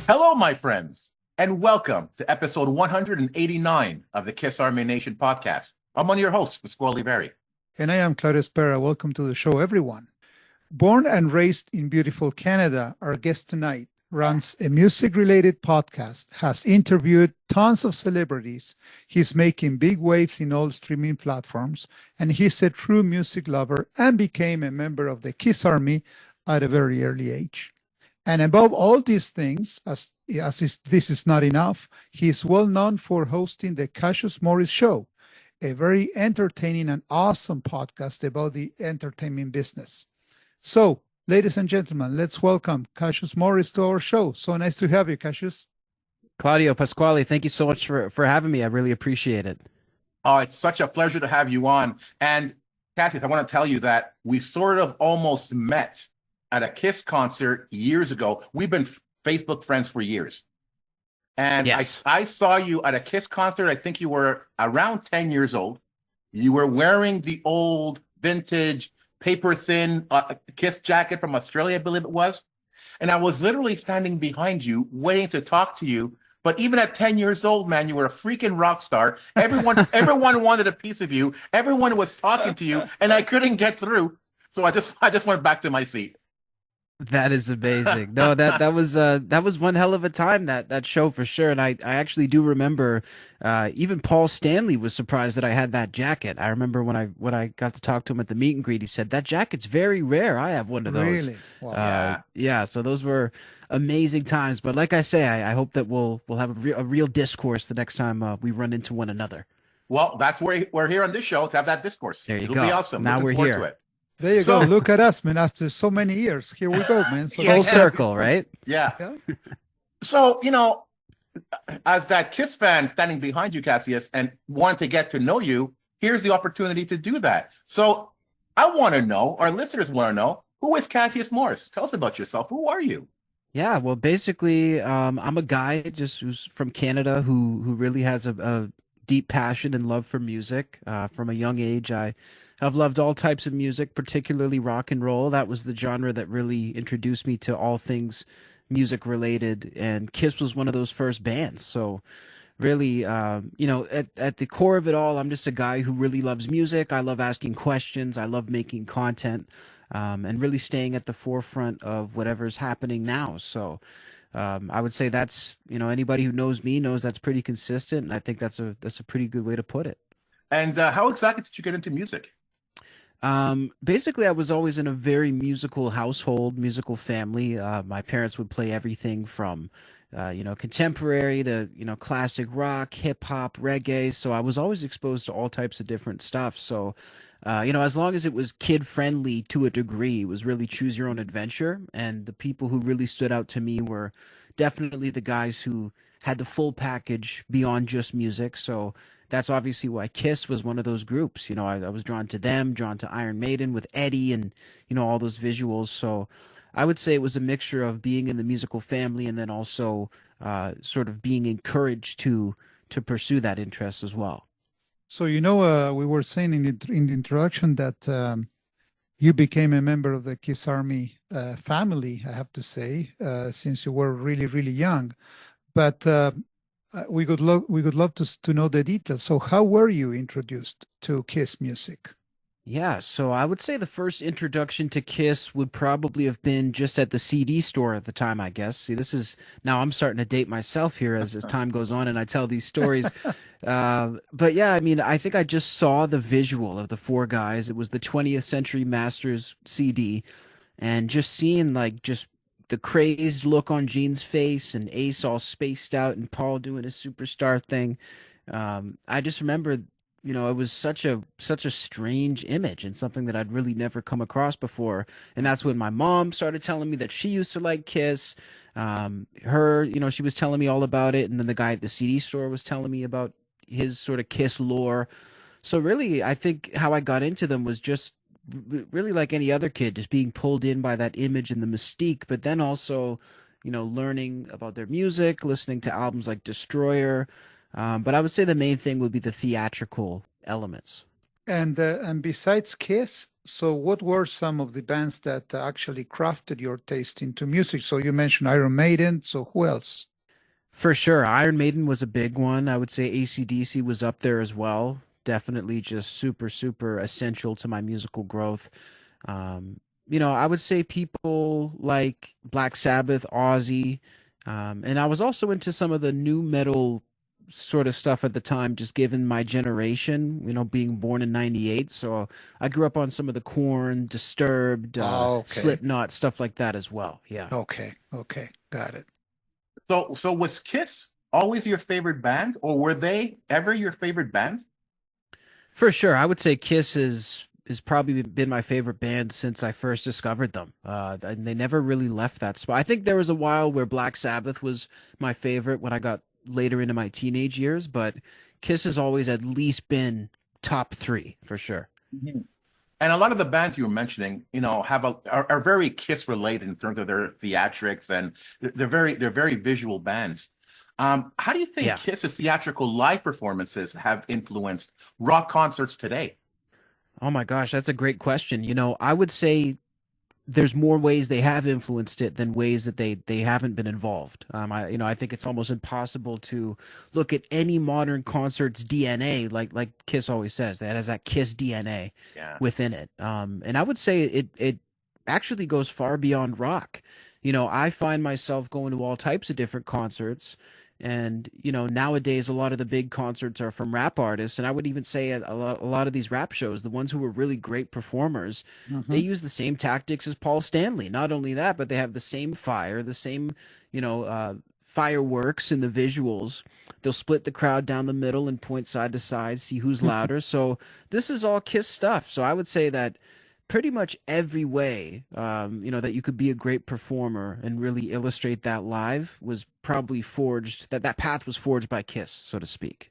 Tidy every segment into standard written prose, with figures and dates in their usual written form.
Hello, my friends, and welcome to episode 189 of the Kiss Army Nation podcast. I'm one of your hosts, Pasquale Berry. And I am Claudio Spera. Welcome to the show, everyone. Born and raised in beautiful Canada, our guest tonight runs a music-related podcast, has interviewed tons of celebrities. He's making big waves in all streaming platforms, and he's a true music lover and became a member of the Kiss Army at a very early age. And above all these things, this is not enough, he's well known for hosting the Cassius Morris Show, a very entertaining and awesome podcast about the entertainment business. So, ladies and gentlemen, let's welcome Cassius Morris to our show. So nice to have you, Cassius. Claudio Pasquale, thank you so much for having me. I really appreciate it. Oh, it's such a pleasure to have you on. And Cassius, I want to tell you that we sort of almost met at a Kiss concert years ago. We've been Facebook friends for years. And yes. I saw you at a Kiss concert. I think you were around 10 years old. You were wearing the old vintage paper thin Kiss jacket from Australia, I believe it was. And I was literally standing behind you, waiting to talk to you. But even at 10 years old, man, you were a freaking rock star. Everyone wanted a piece of you. Everyone was talking to you, and I couldn't get through. So I just went back to my seat. That is amazing. No, that was one hell of a time, that show for sure. And I actually do remember even Paul Stanley was surprised that I had that jacket. I remember when I got to talk to him at the meet and greet, he said, "That jacket's very rare. I have one of those." Really? Wow. Yeah, so those were amazing times. But like I say, I hope that we'll have a real discourse the next time we run into one another. Well, that's where we're here on this show to have that discourse. There you It'll go. be awesome. Now Looking we're forward here. to it. There you go. Look at us, man. After so many years, here we go, man. So Full circle, right? Yeah. Yeah. So, as that Kiss fan standing behind you, Cassius, and want to get to know you, here's the opportunity to do that. So I want to know, our listeners want to know, who is Cassius Morris? Tell us about yourself. Who are you? Yeah, well, basically, I'm a guy just who's from Canada who really has a deep passion and love for music. From a young age, I've loved all types of music, particularly rock and roll. That was the genre that really introduced me to all things music related, and Kiss was one of those first bands. So really, at the core of it all, I'm just a guy who really loves music. I love asking questions. I love making content, and really staying at the forefront of whatever's happening now. So I would say that's, anybody who knows me knows that's pretty consistent, and I think that's a pretty good way to put it. And how exactly did you get into music? Basically, I was always in a very musical household, musical family. My parents would play everything from, contemporary to, classic rock, hip hop, reggae. So I was always exposed to all types of different stuff. So, as long as it was kid friendly to a degree, it was really choose your own adventure. And the people who really stood out to me were definitely the guys who had the full package beyond just music. So, that's obviously why Kiss was one of those groups. I was drawn to them, drawn to Iron Maiden with Eddie and, all those visuals. So I would say it was a mixture of being in the musical family and then also sort of being encouraged to pursue that interest as well. So, we were saying in the introduction that you became a member of the Kiss Army family, I have to say, since you were really, really young. But we would love to know the details. So how were you introduced to Kiss music? Yeah, so I would say the first introduction to Kiss would probably have been just at the CD store at the time, I guess. See, now I'm starting to date myself here as time goes on and I tell these stories. But yeah, I mean, I think I just saw the visual of the four guys. It was the 20th Century Masters CD, and just seeing just the crazed look on Gene's face and Ace all spaced out and Paul doing his superstar thing. I just remember, it was such a strange image and something that I'd really never come across before. And that's when my mom started telling me that she used to like Kiss. She was telling me all about it, and then the guy at the CD store was telling me about his sort of Kiss lore. So really, I think how I got into them was just really like any other kid, just being pulled in by that image and the mystique, but then also, learning about their music, listening to albums like Destroyer. But I would say the main thing would be the theatrical elements. And besides Kiss, So, what were some of the bands that actually crafted your taste into music? So, you mentioned Iron Maiden. So, who else? For sure. Iron Maiden was a big one. I would say AC/DC was up there as well. Definitely just super, super essential to my musical growth. I would say people like Black Sabbath, Ozzy, and I was also into some of the new metal sort of stuff at the time, just given my generation, being born in '98. So I grew up on some of the Korn, Disturbed, Oh, okay. Slipknot, stuff like that as well. Yeah. Okay. Okay. Got it. So was Kiss always your favorite band, or were they ever your favorite band? For sure, I would say Kiss is probably been my favorite band since I first discovered them. And they never really left that spot. I think there was a while where Black Sabbath was my favorite when I got later into my teenage years, but Kiss has always at least been top three for sure. Mhm. And a lot of the bands you were mentioning, are very Kiss related in terms of their theatrics, and they're very visual bands. How do you think Yeah. Kiss's theatrical live performances have influenced rock concerts today? Oh my gosh, that's a great question. I would say there's more ways they have influenced it than ways that they haven't been involved. I think it's almost impossible to look at any modern concert's DNA, like Kiss always says, that has that Kiss DNA Yeah. within it. And I would say it actually goes far beyond rock. I find myself going to all types of different concerts. And, nowadays, a lot of the big concerts are from rap artists. And I would even say a lot of these rap shows, the ones who were really great performers, they Hmm. use the same tactics as Paul Stanley. Not only that, but they have the same fire, the same, fireworks in the visuals. They'll split the crowd down the middle and point side to side, see who's louder. So this is all Kiss stuff. So I would say that pretty much every way, that you could be a great performer and really illustrate that live was probably forged. That path was forged by Kiss, so to speak.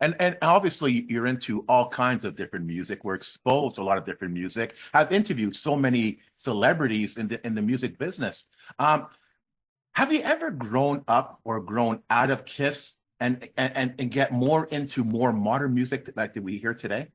And obviously you're into all kinds of different music. We're exposed to a lot of different music. I've interviewed so many celebrities in the music business. Um, have you ever grown up or grown out of Kiss and get more into more modern music like that we hear today?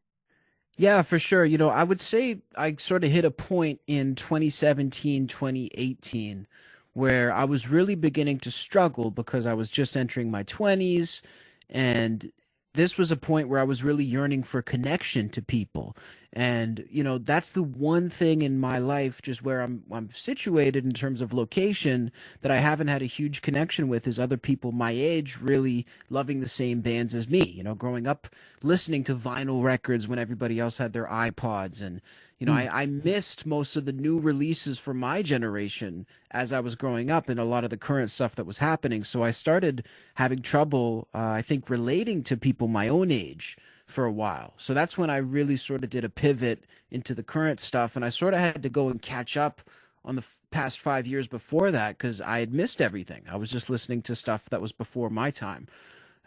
Yeah, for sure. I would say I sort of hit a point in 2017, 2018, where I was really beginning to struggle because I was just entering my 20s. And this was a point where I was really yearning for connection to people. And, that's the one thing in my life, just where I'm situated in terms of location, that I haven't had a huge connection with is other people my age really loving the same bands as me. Growing up listening to vinyl records when everybody else had their iPods. And, I missed most of the new releases for my generation as I was growing up and a lot of the current stuff that was happening. So I started having trouble, I think, relating to people my own age for a while. So that's when I really sort of did a pivot into the current stuff. And I sort of had to go and catch up on the past 5 years before that because I had missed everything. I was just listening to stuff that was before my time.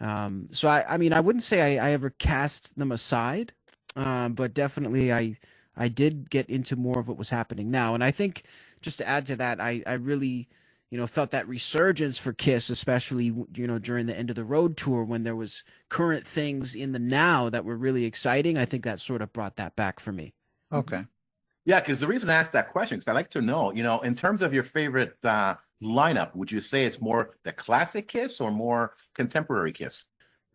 So I mean, I wouldn't say I ever cast them aside, but definitely I did get into more of what was happening now. And I think just to add to that, I really, felt that resurgence for Kiss, especially, during the end of the road tour when there was current things in the now that were really exciting. I think that sort of brought that back for me. Okay. Yeah, because the reason I asked that question, because I like to know, in terms of your favorite lineup, would you say it's more the classic Kiss or more contemporary Kiss?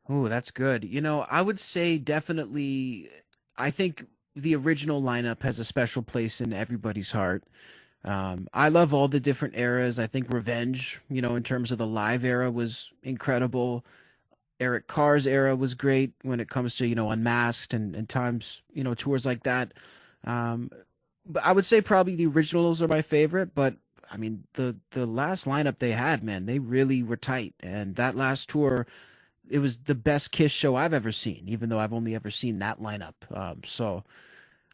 Oh, that's good. I would say definitely, I think the original lineup has a special place in everybody's heart. I love all the different eras. I think Revenge, in terms of the live era, was incredible. Eric Carr's era was great when it comes to, Unmasked and times, tours like that. Um, but I would say probably the originals are my favorite, but I mean the last lineup they had, man, they really were tight. And that last tour, it was the best Kiss show I've ever seen, even though I've only ever seen that lineup. So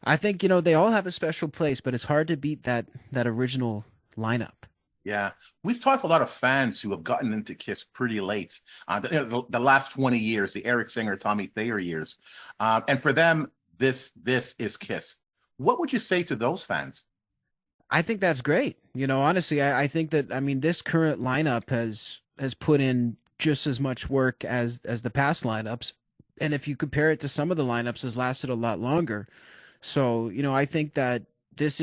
I think they all have a special place, but it's hard to beat that original lineup. Yeah, we've talked to a lot of fans who have gotten into Kiss pretty late. The last 20 years, the Eric Singer, Tommy Thayer years, and for them, this is Kiss. What would you say to those fans? I think that's great. Honestly, I think that I mean this current lineup has put in just as much work as the past lineups, and if you compare it to some of the lineups, has lasted a lot longer. So, I think that this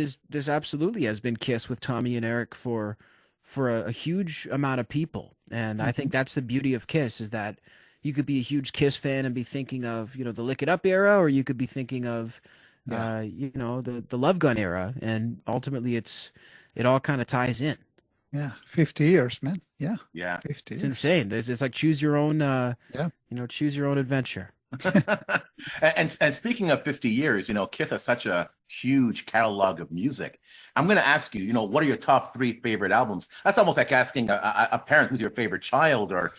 absolutely has been Kiss with Tommy and Eric for a huge amount of people. And I think Mhm. that's the beauty of Kiss is that you could be a huge Kiss fan and be thinking of, the Lick It Up era, or you could be thinking of Yeah. the Love Gun era. And ultimately it all kind of ties in. Yeah. 50 years, man. Yeah. Yeah. 50 It's years. insane. It's like choose your own Yeah. choose your own adventure. And speaking of 50 years, Kiss has such a huge catalog of music. I'm going to ask you, what are your top three favorite albums? That's almost like asking a parent who's your favorite child, or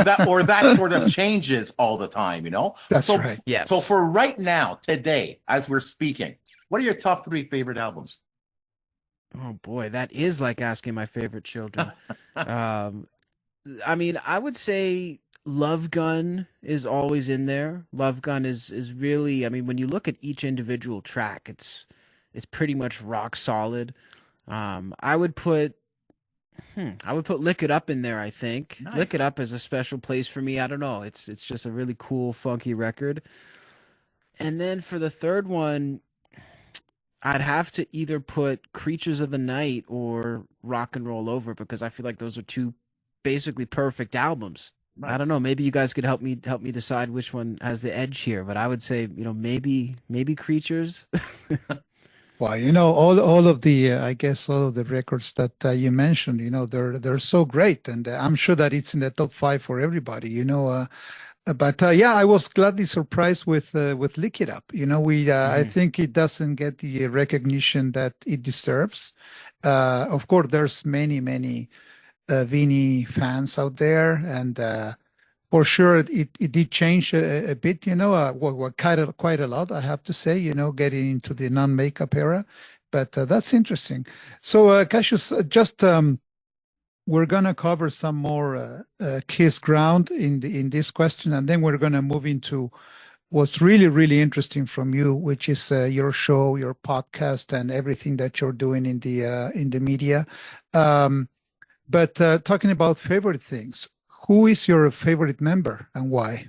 that sort of changes all the time. That's So right. so Yes. for right now, today, as we're speaking, what are your top three favorite albums? Oh boy, that is like asking my favorite children. Um, I mean, I would say Love Gun is always in there. Love Gun is really, I mean, when you look at each individual track, it's pretty much rock solid. I would put Lick It Up in there, I think. Lick It Nice. Up is a special place for me. I don't know. It's just a really cool, funky record. And then for the third one, I'd have to either put Creatures of the Night or Rock and Roll Over because I feel like those are two basically perfect albums. I don't Nice. know. Maybe you guys could help me decide which one has the edge here, but I would say, maybe Creatures. Well, all of the, I guess, all of the records that you mentioned, they're so great, and I'm sure that it's in the top five for everybody. But yeah, I was gladly surprised with Lick It Up. I Hmm. think it doesn't get the recognition that it deserves. Of course, there's many Vini fans out there, and for sure it did change a bit. Quite a lot, I have to say. Getting into the non-makeup era, but that's interesting. So, Cassius, just we're gonna cover some more Kiss ground in this question, and then we're gonna move into what's really interesting from you, which is your show, your podcast, and everything that you're doing in the media. Um, but talking about favorite things, who is your favorite member and why?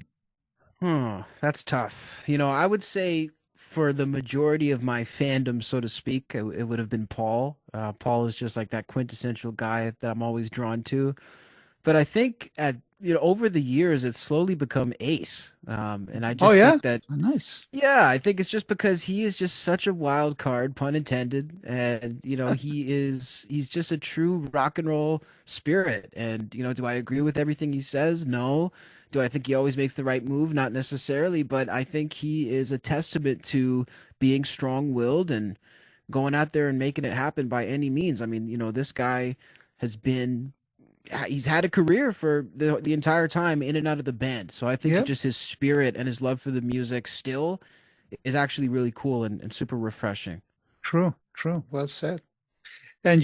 That's tough. I would say for the majority of my fandom, so to speak, it would have been Paul. Paul is just like that quintessential guy that I'm always drawn to. But I think over the years it's slowly become Ace. And I Oh just yeah, think that oh, nice. yeah, I think it's just because he is just such a wild card, pun intended, and he's just a true rock and roll spirit. And do I agree with everything he says? No. Do I think he always makes the right move? Not necessarily, but I think he is a testament to being strong-willed and going out there and making it happen by any means. I mean, this guy has been he's had a career for the entire time in and out of the band. So I think Yep, just his spirit and his love for the music still is actually really cool and super refreshing. true. Well said. And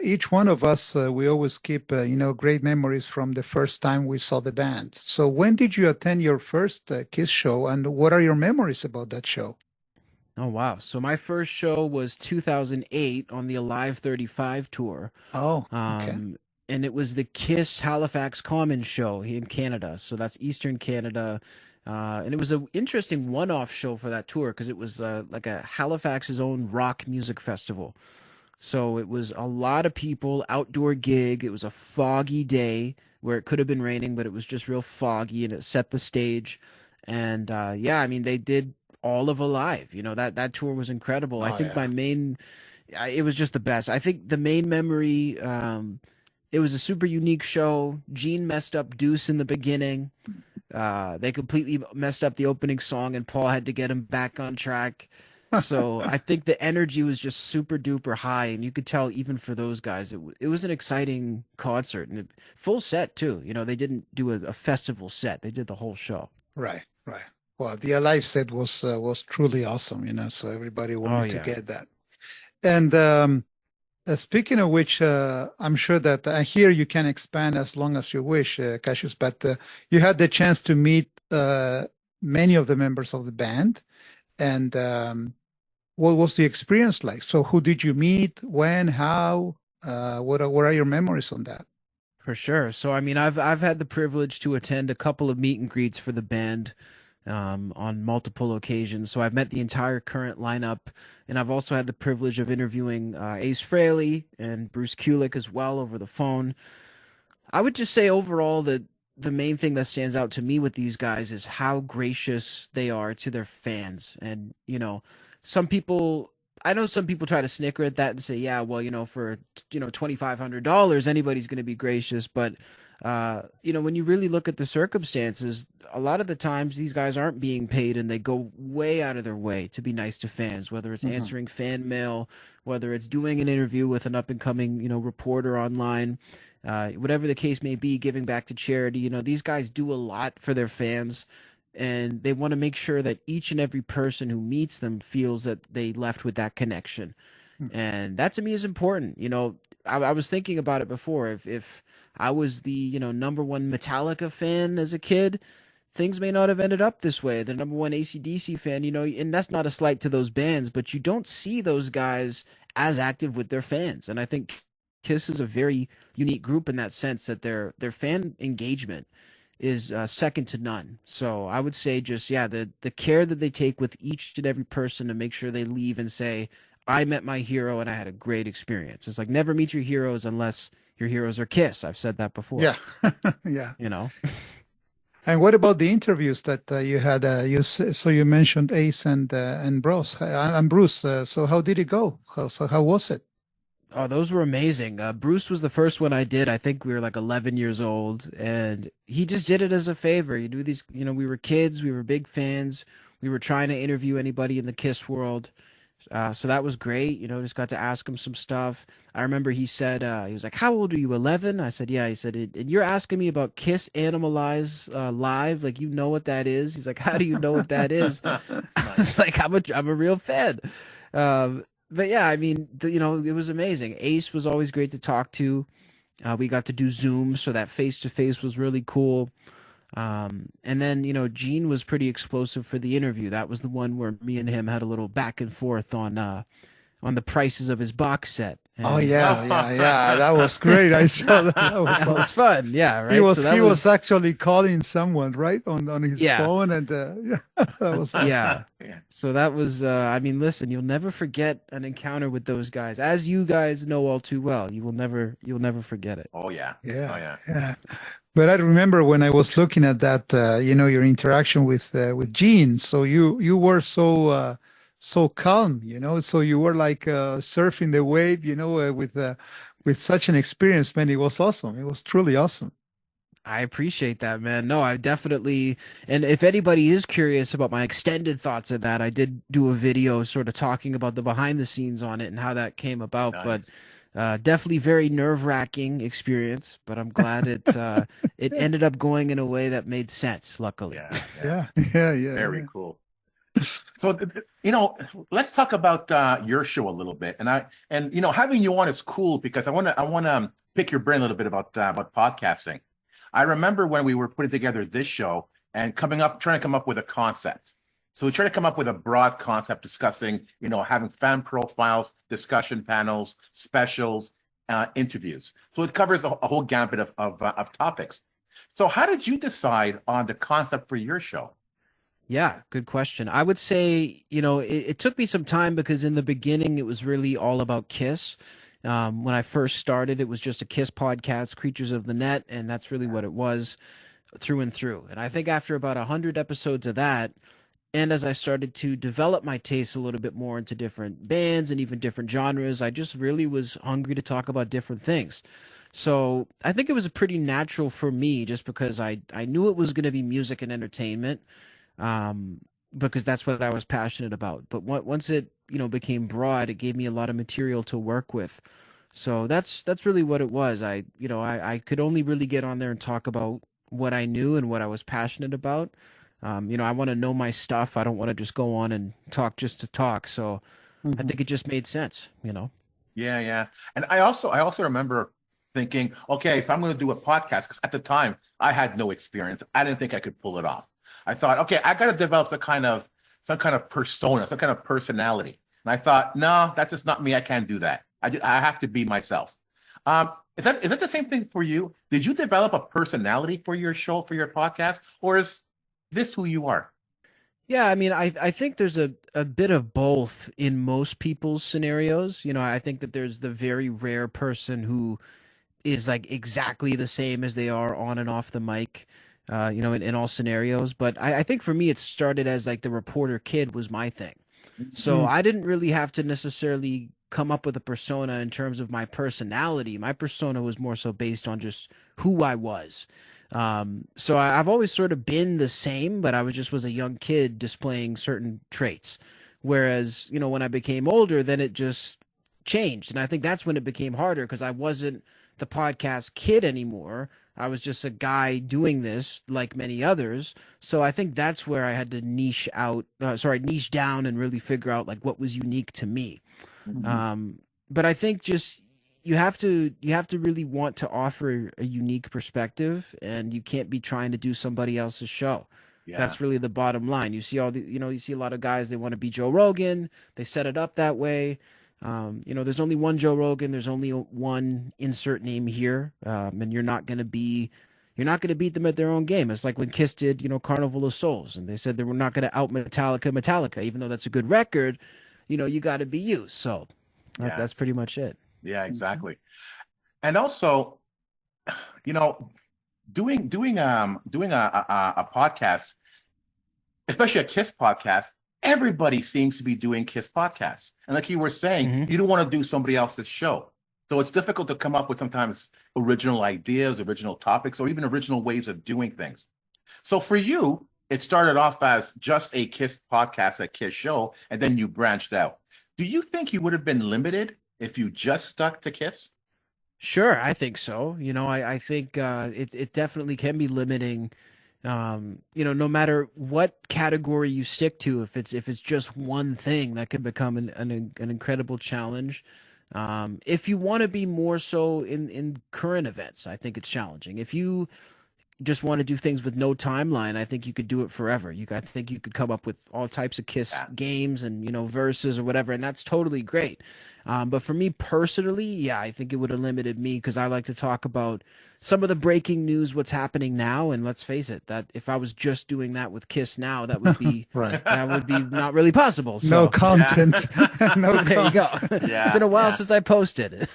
each one of us, we always keep great memories from the first time we saw the band. So when did you attend your first Kiss show, and what are your memories about that show? Oh wow. So my first show was 2008 on the Alive 35 tour. Oh, okay. Um and it was the Kiss Halifax Commons show here in Canada. So that's Eastern Canada. And it was an interesting one-off show for that tour because it was like a Halifax's own rock music festival. So it was a lot of people, outdoor gig. It was a foggy day where it could have been raining, but it was just real foggy and it set the stage. And yeah, I mean they did all of Alive. That tour was incredible. I Oh think yeah. it was just the best. I think the main memory, it was a super unique show. Gene messed up Deuce in the beginning. They completely messed up the opening song, and Paul had to get him back on track. So I think the energy was just super duper high, and you could tell even for those guys, it was an exciting concert and full set too. They didn't do a festival set; they did the whole show. Right. Well, the Alive set was truly awesome, so everybody Oh wanted to yeah, get that. And speaking of which, I'm sure that here you can expand as long as you wish, Cassius, but you had the chance to meet many of the members of the band. And what was the experience like? So, who did you meet? When? How? What are your memories on that? for sure. So I mean, I've had the privilege to attend a couple of meet and greets for the band. on multiple occasions. So I've met the entire current lineup, and I've also had the privilege of interviewing Ace Frehley and Bruce Kulick as well over the phone. I would just say overall that the main thing that stands out to me with these guys is how gracious they are to their fans. And, some people, I know some people try to snicker at that and say, yeah, well, for, $2,500, anybody's going to be gracious. But, when you really look at the circumstances, a lot of the times these guys aren't being paid and they go way out of their way to be nice to fans, whether it's answering fan mail, whether it's doing an interview with an up and coming, reporter online. Whatever the case may be, giving back to charity. These guys do a lot for their fans, and they want to make sure that each and every person who meets them feels that they left with that connection. And that to me is important. I was thinking about it before. If I was the, number one Metallica fan as a kid, things may not have ended up this way. The number one AC/DC fan, and that's not a slight to those bands, but you don't see those guys as active with their fans. And I think Kiss is a very unique group in that sense that their fan engagement is second to none. So I would say just the care that they take with each and every person to make sure they leave and say, I met my hero and I had a great experience. It's like never meet your heroes unless your heroes are Kiss. I've said that before. Yeah. Yeah. And what about the interviews that you had? So you mentioned Ace and Bruce. So how did it go? How was it? Oh, those were amazing. Bruce was the first one I did. I think we were like 11 years old, and he just did it as a favor. You do these, we were kids, we were big fans. We were trying to interview anybody in the Kiss world. So that was great. Just got to ask him some stuff. I remember he said, he was like, how old are you, 11? I said, yeah. He said, and you're asking me about Kiss Animalize live? Like, you know what that is? He's like, how do you know what that is? I was like, I'm a real fan. But yeah, I mean, it was amazing. Ace was always great to talk to. We got to do Zoom, so that face-to-face was really cool. And then, Gene was pretty explosive for the interview. That was the one where me and him had a little back and forth on the prices of his box set. Oh yeah. That was great. I saw that. That was fun. Yeah, right. He was actually calling someone right on his phone, and that was awesome. Yeah. So that was. I mean, listen, you'll never forget an encounter with those guys, as you guys know all too well. You'll never forget it. Oh yeah. Yeah. But I remember when I was looking at that, your interaction with Gene. So you were so calm, so you were like surfing the wave, with such an experience, man. It was awesome. It was truly awesome. I appreciate that, man. No, I definitely, and if anybody is curious about my extended thoughts of that, I did do a video sort of talking about the behind the scenes on it and how that came about. Nice. But definitely very nerve-wracking experience, but I'm glad it ended up going in a way that made sense, luckily. Yeah. Very cool. So, let's talk about your show a little bit. And having you on is cool because I want to pick your brain a little bit about podcasting. I remember when we were putting together this show and trying to come up with a concept. So we try to come up with a broad concept discussing, having fan profiles, discussion panels, specials, interviews. So it covers a whole gambit of topics. So how did you decide on the concept for your show? Yeah, good question. I would say, it took me some time because in the beginning, it was really all about Kiss. When I first started, it was just a Kiss podcast, Creatures of the Net, and that's really what it was through and through. And I think after about 100 episodes of that, and as I started to develop my taste a little bit more into different bands and even different genres, I just really was hungry to talk about different things. So I think it was pretty natural for me just because I knew it was going to be music and entertainment, because that's what I was passionate about. But once it, became broad, it gave me a lot of material to work with. So that's really what it was. I could only really get on there and talk about what I knew and what I was passionate about. I want to know my stuff. I don't want to just go on and talk just to talk. So I think it just made sense, Yeah. And I also remember thinking, okay, if I'm going to do a podcast, because at the time I had no experience, I didn't think I could pull it off. I thought, okay, I got to develop some kind of persona, some kind of personality. And I thought, no, that's just not me. I can't do that. I have to be myself. Is that the same thing for you? Did you develop a personality for your show, for your podcast, or is this who you are? Yeah, I mean, I think there's a bit of both in most people's scenarios. I think that there's the very rare person who is like exactly the same as they are on and off the mic, in all scenarios. But I think for me, it started as like the reporter kid was my thing. So Mm, I didn't really have to necessarily come up with a persona in terms of my personality. My persona was more so based on just who I was. So I've always sort of been the same, but I was a young kid displaying certain traits. Whereas, when I became older, then it just changed. And I think that's when it became harder because I wasn't the podcast kid anymore. I was just a guy doing this like many others. So I think that's where I had to niche down and really figure out like what was unique to me. Mhm. Um, but I think just you have to really want to offer a unique perspective, and you can't be trying to do somebody else's show. Yeah. That's really the bottom line. You see a lot of guys, they want to be Joe Rogan. They set it up that way. There's only one Joe Rogan. There's only one insert name here, and you're not gonna beat them at their own game. It's like when Kiss did, Carnival of Souls, and they said they were not gonna out Metallica, even though that's a good record. You got to be you. So that's Yeah. that's pretty much it. Yeah, mhm. exactly. And also, you know, doing a podcast, especially a Kiss podcast, everybody seems to be doing Kiss podcasts. And like you were saying, Hmm. you don't want to do somebody else's show. So it's difficult to come up with sometimes original ideas, original topics, or even original ways of doing things. So for you, it started off as just a Kiss podcast, a Kiss show, and then you branched out. Do you think you would have been limited if you just stuck to Kiss? Sure, I think so. I think it definitely can be limiting. No matter what category you stick to, if it's just one thing, that can become an incredible challenge. If you want to be more so in current events, I think it's challenging. If you just want to do things with no timeline, I think you could do it forever. I think you could come up with all types of Kiss Yeah. games and verses or whatever, and that's totally great. But for me personally, yeah, I think it would have limited me because I like to talk about some of the breaking news, what's happening now, and let's face it, that if I was just doing that with Kiss now, that would be Right. that would be not really possible. No So Yeah. content. No there you go. content. It's been Yeah. a while Yeah. since I posted.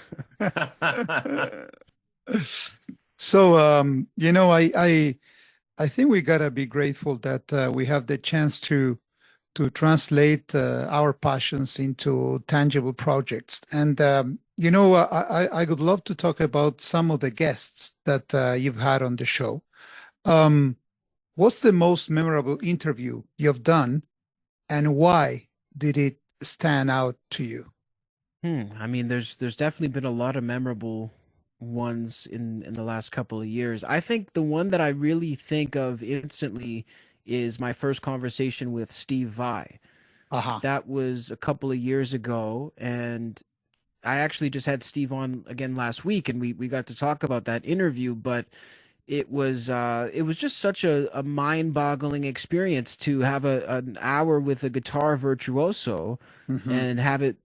So, I think we gotta be grateful that we have the chance to translate our passions into tangible projects. And I would love to talk about some of the guests that you've had on the show. Um, what's the most memorable interview you've done, and why did it stand out to you? I mean, there's definitely been a lot of memorable ones in the last couple of years. I think the one that I really think of instantly is my first conversation with Steve Vai. Aha. That was a couple of years ago, and I actually just had Steve on again last week, and we got to talk about that interview. But it was just such a mind-boggling experience to have an hour with a guitar virtuoso Hmm. and have it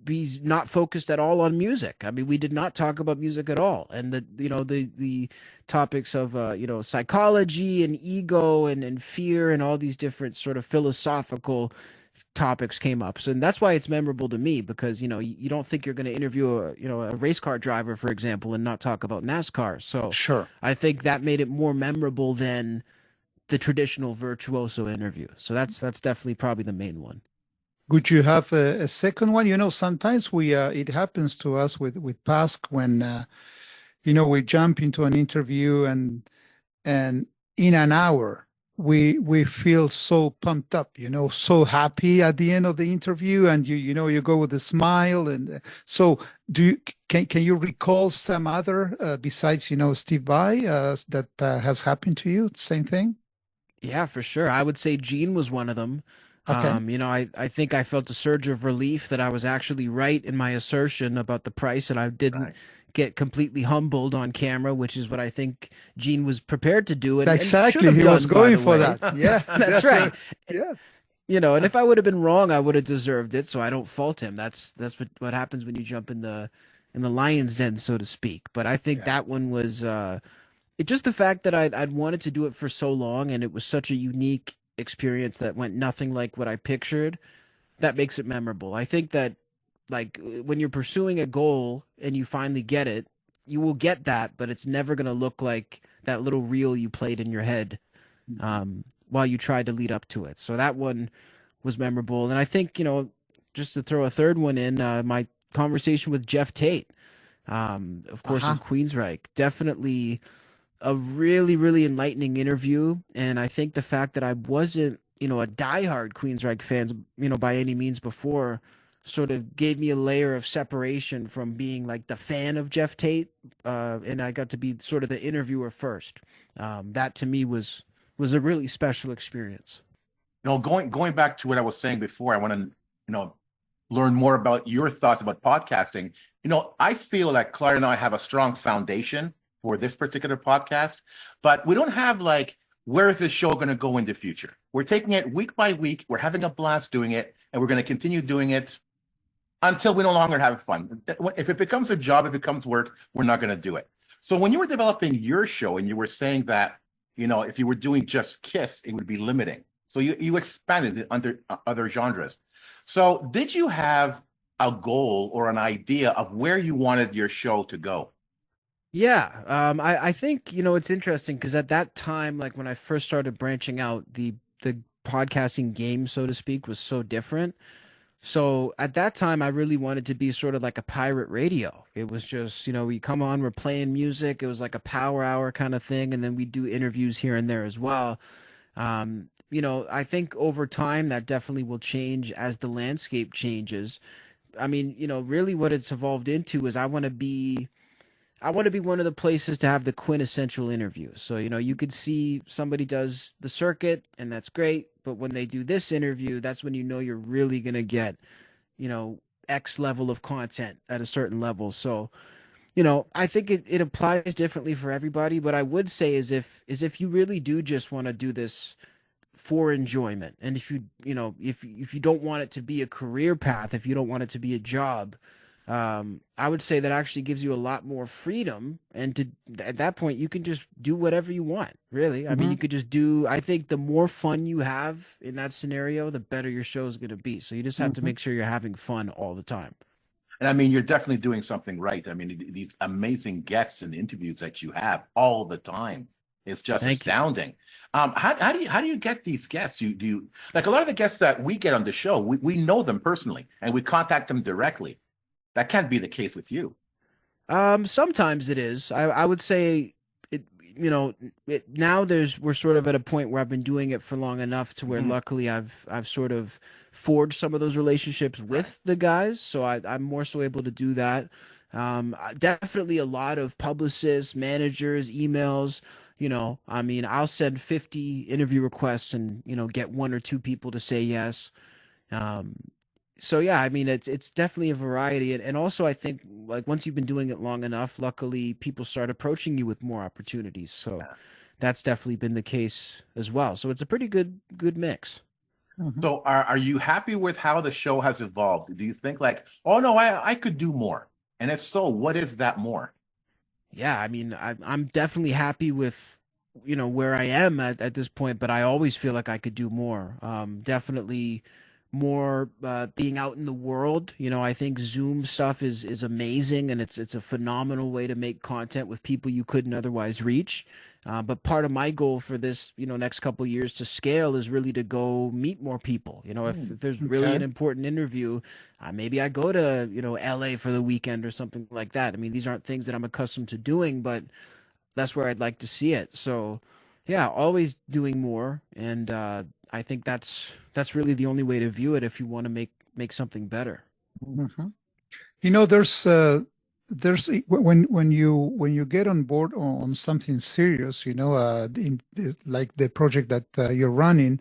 be not focused at all on music. I mean, we did not talk about music at all, and the topics of psychology and ego and fear and all these different sort of philosophical topics came up. So and that's why it's memorable to me because you don't think you're going to interview a race car driver, for example, and not talk about NASCAR. So Sure. I think that made it more memorable than the traditional virtuoso interview. So that's definitely probably the main one. Would you have a second one? Sometimes we it happens to us with Pask when we jump into an interview and in an hour we feel so pumped up, so happy at the end of the interview, and you go with a smile. And so can you recall some other besides Steve Vai that has happened to you? Same thing. Yeah, for sure. I would say Gene was one of them. Okay. I think I felt a surge of relief that I was actually right in my assertion about the price, and I didn't Right. get completely humbled on camera, which is what I think Gene was prepared to do and should Exactly, have he was done, by going the for way. that. Yeah, That's that's right. right. Yeah. And if I would have been wrong, I would have deserved it, so I don't fault him. That's what happens when you jump in the lion's den, so to speak. But I think Yeah. that one was it just the fact that I'd wanted to do it for so long and it was such a unique experience that went nothing like what I pictured, that makes it memorable. I think that like when you're pursuing a goal and you finally get it, you will get that, but it's never going to look like that little reel you played in your head while you tried to lead up to it. So that one was memorable. And I think, just to throw a third one in, my conversation with Jeff Tate, of course, Uh-huh. in Queensryche, definitely a really, really enlightening interview. And I think the fact that I wasn't, a diehard Queensryche fan, by any means before, sort of gave me a layer of separation from being like the fan of Jeff Tate. And I got to be sort of the interviewer first. That to me was a really special experience. Going back to what I was saying before, I want to, learn more about your thoughts about podcasting. I feel like Claire and I have a strong foundation for this particular podcast, but we don't have like, where is this show going to go in the future? We're taking it week by week. We're having a blast doing it, and we're going to continue doing it until we no longer have fun. If it becomes a job, it becomes work, we're not going to do it. So when you were developing your show and you were saying that, if you were doing just Kiss, it would be limiting. So you expanded it under other genres. So did you have a goal or an idea of where you wanted your show to go? Yeah, I think it's interesting because at that time, like when I first started branching out, the podcasting game, so to speak, was so different. So at that time, I really wanted to be sort of like a pirate radio. It was just, we come on, we're playing music. It was like a power hour kind of thing, and then we do interviews here and there as well. I think over time that definitely will change as the landscape changes. I mean, really what it's evolved into is I want to be one of the places to have the quintessential interview. So, you could see somebody does the circuit and that's great. But when they do this interview, that's when you're really going to get, X level of content at a certain level. So, I think it applies differently for everybody. But I would say is if you really do just want to do this for enjoyment, and if you don't want it to be a career path, if you don't want it to be a job, I would say that actually gives you a lot more freedom. And at that point, you can just do whatever you want, really. I mean, you could just I think the more fun you have in that scenario, the better your show is going to be. So you just have to Mhm. make sure you're having fun all the time. And I mean, you're definitely doing something right. I mean, these amazing guests and interviews that you have all the time. It's just Thank you. astounding. How do you get these guests? Do you like a lot of the guests that we get on the show, we know them personally and we contact them directly. That can't be the case with you. Sometimes it is. I would say it, now we're sort of at a point where I've been doing it for long enough to where Mhm. luckily I've sort of forged some of those relationships Right. with the guys. So I'm more so able to do that. Definitely a lot of publicists, managers, emails. I mean, I'll send 50 interview requests and, get one or two people to say yes. Um, so yeah, I mean it's definitely a variety, and also I think like once you've been doing it long enough, luckily people start approaching you with more opportunities. So that's definitely been the case as well. So it's a pretty good mix. Mhm. So are you happy with how the show has evolved? Do you think like, oh no, I could do more? And if so, what is that more? Yeah, I mean I'm definitely happy with where I am at this point, but I always feel like I could do more. Definitely more being out in the world. I think Zoom stuff is amazing, and it's a phenomenal way to make content with people you couldn't otherwise reach. But part of my goal for this, next couple of years to scale is really to go meet more people. If there's really Okay. an important interview, maybe I go to, LA for the weekend or something like that. I mean, these aren't things that I'm accustomed to doing, but that's where I'd like to see it. So, yeah, always doing more, and I think that's really the only way to view it if you want to make something better. Mhm. When you get on board on something serious, like the project that you're running,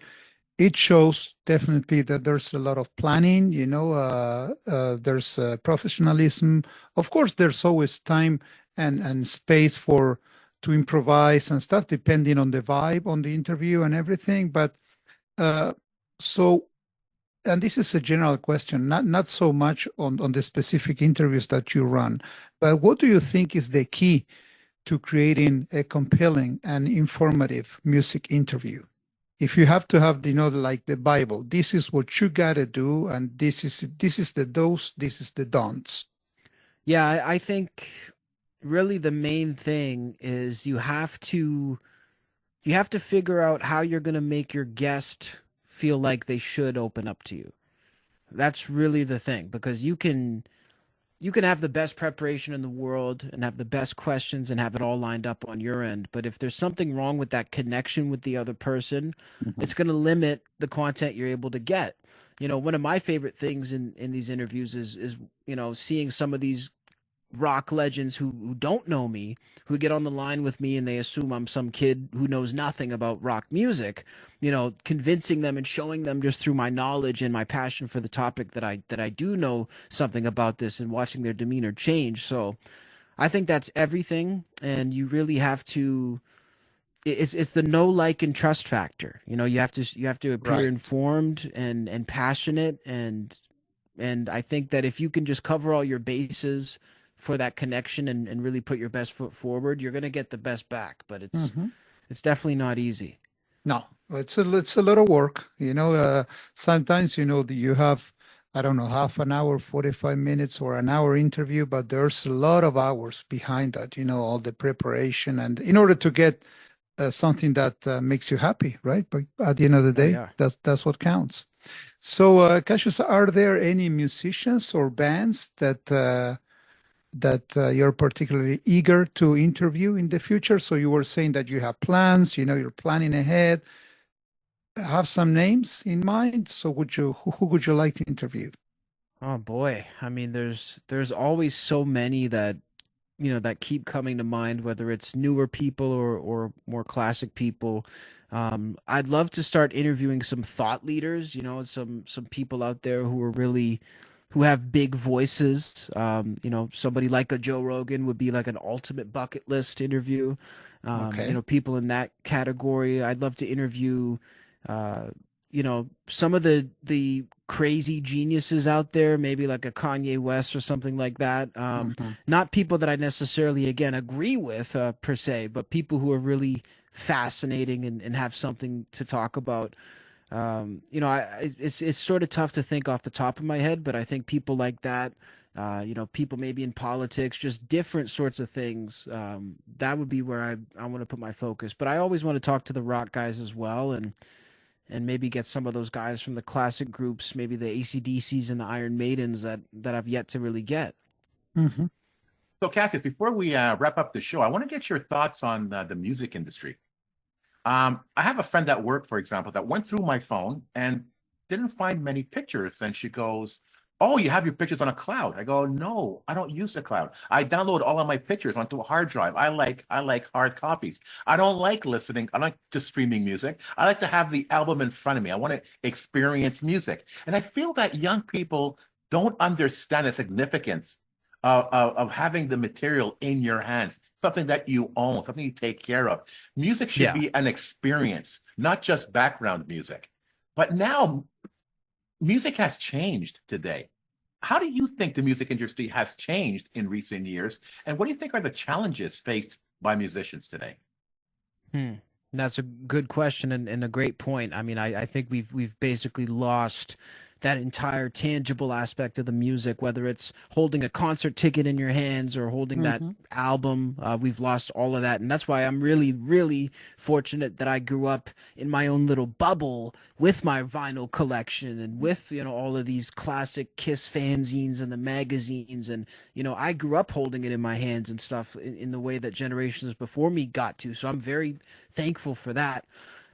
it shows definitely that there's a lot of planning, there's professionalism. Of course, there's always time and space for to improvise and stuff, depending on the vibe on the interview and everything. But uh, so, and this is a general question, not so much on the specific interviews that you run, but what do you think is the key to creating a compelling and informative music interview? if you have to have, like the Bible, this is what you gotta do, and this is the do's, this is the don'ts. Yeah, I think really the main thing is you have to figure out how you're going to make your guest feel like they should open up to you. That's really the thing, because you can have the best preparation in the world and have the best questions and have it all lined up on your end, but if there's something wrong with that connection with the other person, Mhm. it's going to limit the content you're able to get. One of my favorite things in these interviews is seeing some of these rock legends who don't know me, who get on the line with me and they assume I'm some kid who knows nothing about rock music, convincing them and showing them just through my knowledge and my passion for the topic that I do know something about this, and watching their demeanor change. So I think that's everything, and you really have to it's the know, like, and trust factor. You have to appear Right. informed and passionate, and I think that if you can just cover all your bases for that connection and really put your best foot forward, you're gonna get the best back. But it's Hmm. it's definitely not easy. No, it's a lot of work. Sometimes you have, I don't know, half an hour, 45 minutes, or an hour interview, but there's a lot of hours behind that. All the preparation, and in order to get something that makes you happy, right? But at the end of the Oh day, yeah. that's what counts. So, Cassius, are there any musicians or bands that you're particularly eager to interview in the future? So you were saying that you have plans, you're planning ahead. Have some names in mind. So who would you like to interview? Oh boy. I mean, there's always so many that keep coming to mind, whether it's newer people or more classic people. I'd love to start interviewing some thought leaders, some people out there who have big voices. Somebody like a Joe Rogan would be like an ultimate bucket list interview. Okay. People in that category. I'd love to interview, uh, some of the crazy geniuses out there, maybe like a Kanye West or something like that. Hmm. Not people that I necessarily, again, agree with per se, but people who are really fascinating and have something to talk about. It's sort of tough to think off the top of my head, but I think people like that, people maybe in politics, just different sorts of things. That would be where I want to put my focus. But I always want to talk to the rock guys as well, and maybe get some of those guys from the classic groups, maybe the AC/DCs and the Iron Maidens that I've yet to really get. Hmm. So, Cassius, before we wrap up the show, I want to get your thoughts on the music industry. I have a friend at work, for example, that went through my phone and didn't find many pictures. And she goes, "Oh, you have your pictures on a cloud." I go, "No, I don't use the cloud. I download all of my pictures onto a hard drive. I like hard copies. I don't like listening. I like just streaming music. I like to have the album in front of me. I want to experience music." And I feel that young people don't understand the significance of having the material in your hands, something that you own, something you take care of. Music should Yeah. be an experience, not just background music. But now music has changed today. How do you think the music industry has changed in recent years? And what do you think are the challenges faced by musicians today? Hmm. That's a good question and a great point. I mean, I think we've basically lost that entire tangible aspect of the music, whether it's holding a concert ticket in your hands or holding that Hmm. album. We've lost all of that, and that's why I'm really, really fortunate that I grew up in my own little bubble with my vinyl collection and with all of these classic Kiss fanzines and the magazines, and I grew up holding it in my hands and stuff in the way that generations before me got to. So I'm very thankful for that.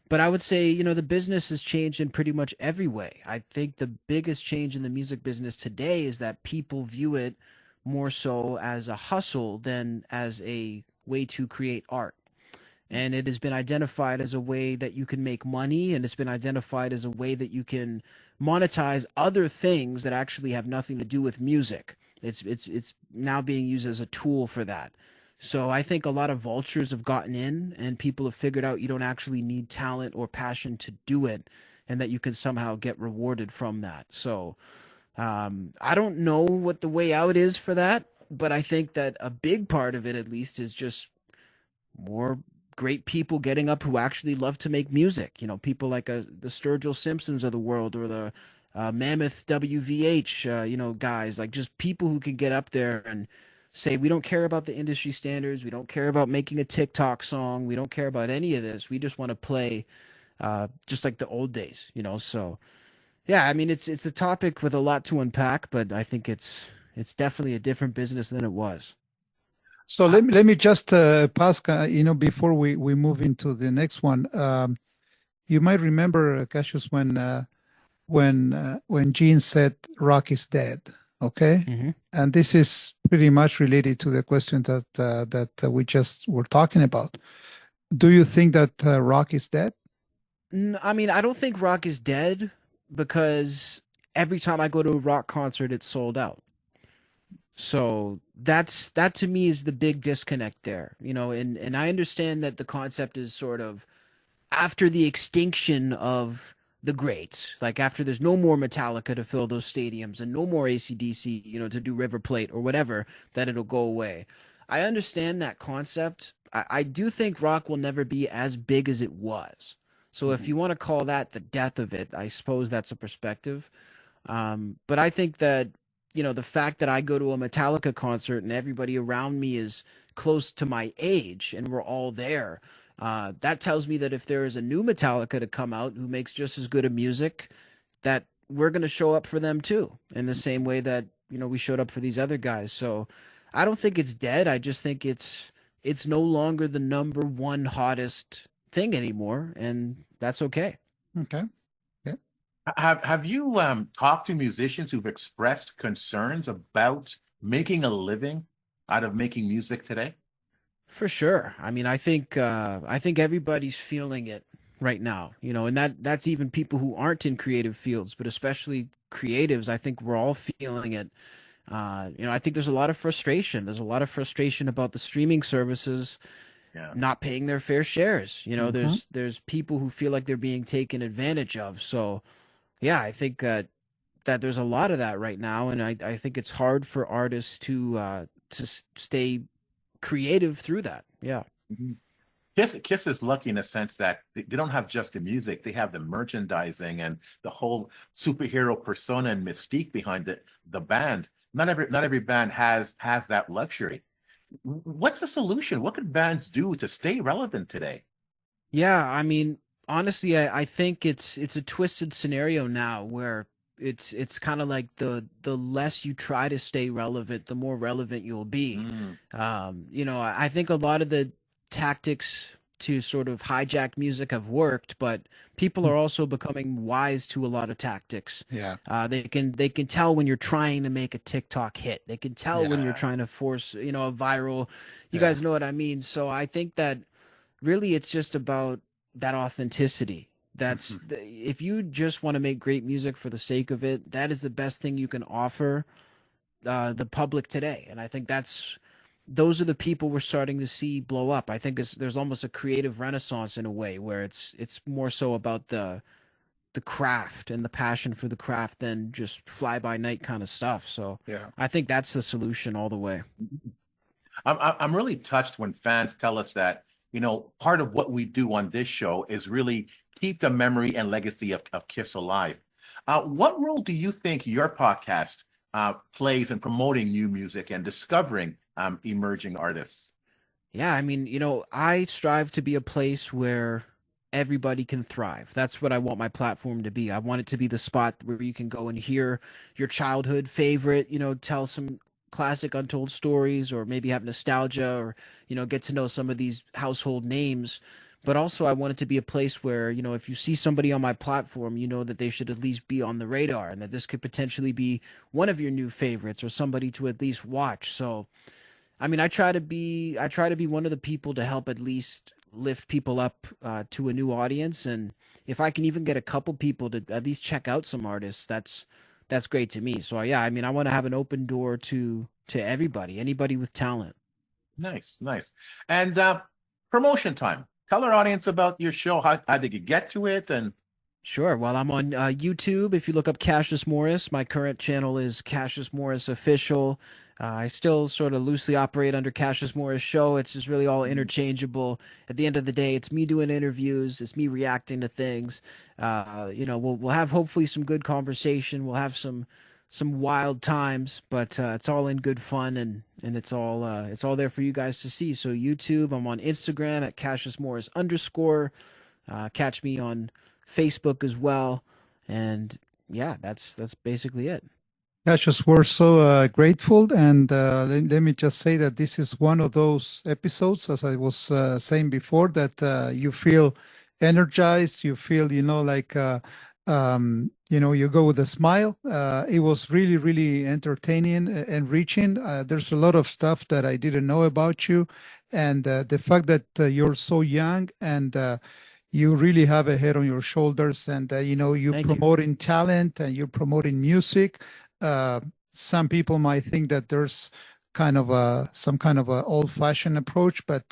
But I would say, the business has changed in pretty much every way. I think the biggest change in the music business today is that people view it more so as a hustle than as a way to create art. And it has been identified as a way that you can make money, and it's been identified as a way that you can monetize other things that actually have nothing to do with music. It's now being used as a tool for that. So I think a lot of vultures have gotten in, and people have figured out you don't actually need talent or passion to do it, and that you can somehow get rewarded from that. So I don't know what the way out is for that, but I think that a big part of it, at least, is just more great people getting up who actually love to make music. You know, people like the Sturgill Simpsons of the world, or the Mammoth WVH, you know, guys, like just people who can get up there and say, we don't care about the industry standards. We don't care about making a TikTok song. We don't care about any of this. We just want to play just like the old days, you know? So yeah, I mean, it's a topic with a lot to unpack, but I think it's definitely a different business than it was. So let me just Pascal, before we move into the next one, you might remember, Cassius, when Gene said rock is dead, okay? Hmm. And this is pretty much related to the question that we just were talking about. Do you think that rock is dead? I mean, I don't think rock is dead because every time I go to a rock concert, it's sold out. So that to me is the big disconnect there, you know, and I understand that the concept is sort of after the extinction of the greats, like after there's no more Metallica to fill those stadiums and no more AC/DC, you know, to do River Plate or whatever, that it'll go away. I understand that concept. I do think rock will never be as big as it was. So if Mhm. you want to call that the death of it, I suppose that's a perspective. But I think that, you know, the fact that I go to a Metallica concert and everybody around me is close to my age and we're all there, that tells me that if there is a new Metallica to come out who makes just as good a music, that we're going to show up for them too, in the same way that, you know, we showed up for these other guys. So I don't think it's dead. I just think it's no longer the number one hottest thing anymore, and that's okay. Okay. Yeah. Have you talked to musicians who've expressed concerns about making a living out of making music today? For sure. I mean, I think everybody's feeling it right now, you know, and that's even people who aren't in creative fields, but especially creatives. I think we're all feeling it. You know, I think there's a lot of frustration. There's a lot of frustration about the streaming services Yeah. not paying their fair shares. You know, Mhm. there's people who feel like they're being taken advantage of. So, yeah, I think that there's a lot of that right now, and I think it's hard for artists to stay creative through that. Yeah. Mhm. Kiss is lucky in a sense that they don't have just the music, they have the merchandising and the whole superhero persona and mystique behind the band. Not every band has that luxury. What's the solution? What could bands do to stay relevant today? Yeah, I mean, honestly, I think it's a twisted scenario now where it's kind of like the less you try to stay relevant, the more relevant you'll be. Mm, You know, I think a lot of the tactics to sort of hijack music have worked, but people are also becoming wise to a lot of tactics. Yeah. They can tell when you're trying to make a TikTok hit. They can tell when Yeah. you're yeah. trying to force, you know, a viral. You Yeah. guys know what I mean. So I think that really it's just about that authenticity. Mhm. If you just want to make great music for the sake of it, that is the best thing you can offer the public today. And I think those are the people we're starting to see blow up. I think there's almost a creative renaissance in a way where it's more so about the craft and the passion for the craft than just fly by night kind of stuff. So Yeah. I think that's the solution all the way. I'm really touched when fans tell us that, part of what we do on this show is really keep the memory and legacy of Kiss alive. What role do you think your podcast plays in promoting new music and discovering emerging artists? Yeah, I mean, you know, I strive to be a place where everybody can thrive. That's what I want my platform to be. I want it to be the spot where you can go and hear your childhood favorite, you know, tell some classic untold stories, or maybe have nostalgia, or, you know, get to know some of these household names. But also I want it to be a place where, you know, if you see somebody on my platform, you know that they should at least be on the radar, and that this could potentially be one of your new favorites or somebody to at least watch. So, I mean, I try to be one of the people to help at least lift people up to a new audience, and if I can even get a couple people to at least check out some artists, that's great to me. So yeah, I mean, I want to have an open door to everybody, anybody with talent. Nice, nice. And promotion time. Tell our audience about your show. How did you get to it? And Sure. Well, I'm on YouTube. If you look up Cassius Morris, my current channel is Cassius Morris Official. I still sort of loosely operate under Cassius Morris show. It's just really all interchangeable. At the end of the day, it's me doing interviews, it's me reacting to things. We'll have hopefully some good conversation. We'll have some wild times, but it's all in good fun, and it's all there for you guys to see. So YouTube, I'm on Instagram at Cassius Morris _. Catch me on Facebook as well, and yeah, that's basically it. Cassius, we're so grateful. And let me just say that this is one of those episodes, as I was saying before, that you feel energized, you feel, you go with a smile. It was really, really entertaining, enriching. There's a lot of stuff that I didn't know about you. And the fact that you're so young and you really have a head on your shoulders, and you're Thank you. promoting talent and you're promoting music. Some people might think that there's some kind of a old-fashioned approach, but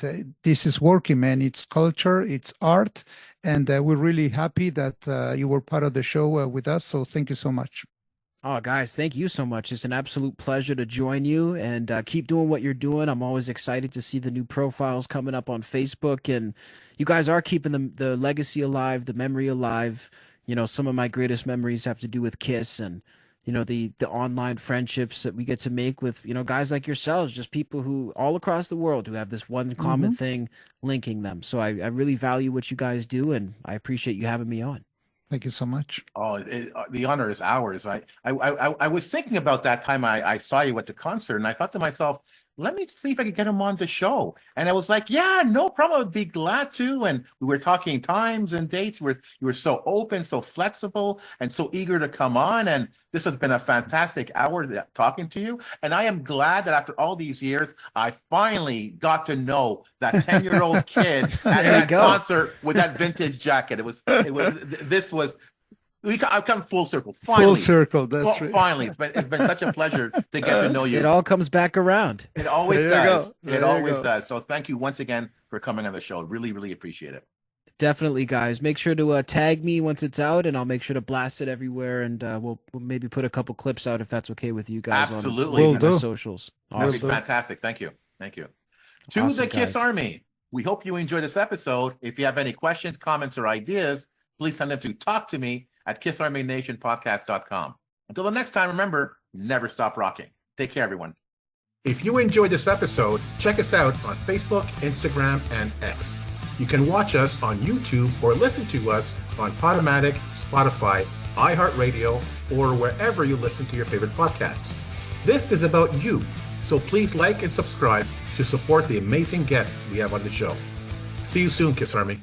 this is working, man. It's culture, it's art, and we're really happy that you were part of the show with us. So thank you so much. Oh, guys, thank you so much. It's an absolute pleasure to join you, and keep doing what you're doing. I'm always excited to see the new profiles coming up on Facebook, and you guys are keeping the legacy alive, the memory alive. Some of my greatest memories have to do with Kiss, and the online friendships that we get to make with guys like yourselves, just people who all across the world who have this one common thing linking them. So I really value what you guys do, and I appreciate you having me on. Thank you so much. Oh, the honor is ours. I was thinking about that time I saw you at the concert, and I thought to myself, let me see if I could get him on the show. And I was like, yeah, no problem. I'd be glad to. And we were talking times and dates. You were so open, so flexible, and so eager to come on. And this has been a fantastic hour talking to you. And I am glad that after all these years, I finally got to know that 10-year-old kid at that concert with that vintage jacket. I've come full circle. Finally. Full circle. That's right. Finally, it's been such a pleasure to get to know you. It all comes back around. It always does. It always does. So thank you once again for coming on the show. Really, really appreciate it. Definitely, guys. Make sure to tag me once it's out, and I'll make sure to blast it everywhere. And we'll maybe put a couple clips out if that's okay with you guys. Absolutely. On the socials. Awesome. Fantastic. Thank you. To awesome, the Kiss guys. Army, we hope you enjoyed this episode. If you have any questions, comments, or ideas, please send them to talktome@kissarmynationpodcast.com. Until the next time, remember, never stop rocking. Take care, everyone. If you enjoyed this episode, check us out on Facebook, Instagram, and X. You can watch us on YouTube or listen to us on Podomatic, Spotify, iHeartRadio, or wherever you listen to your favorite podcasts. This is about you, so please like and subscribe to support the amazing guests we have on the show. See you soon, Kiss Army.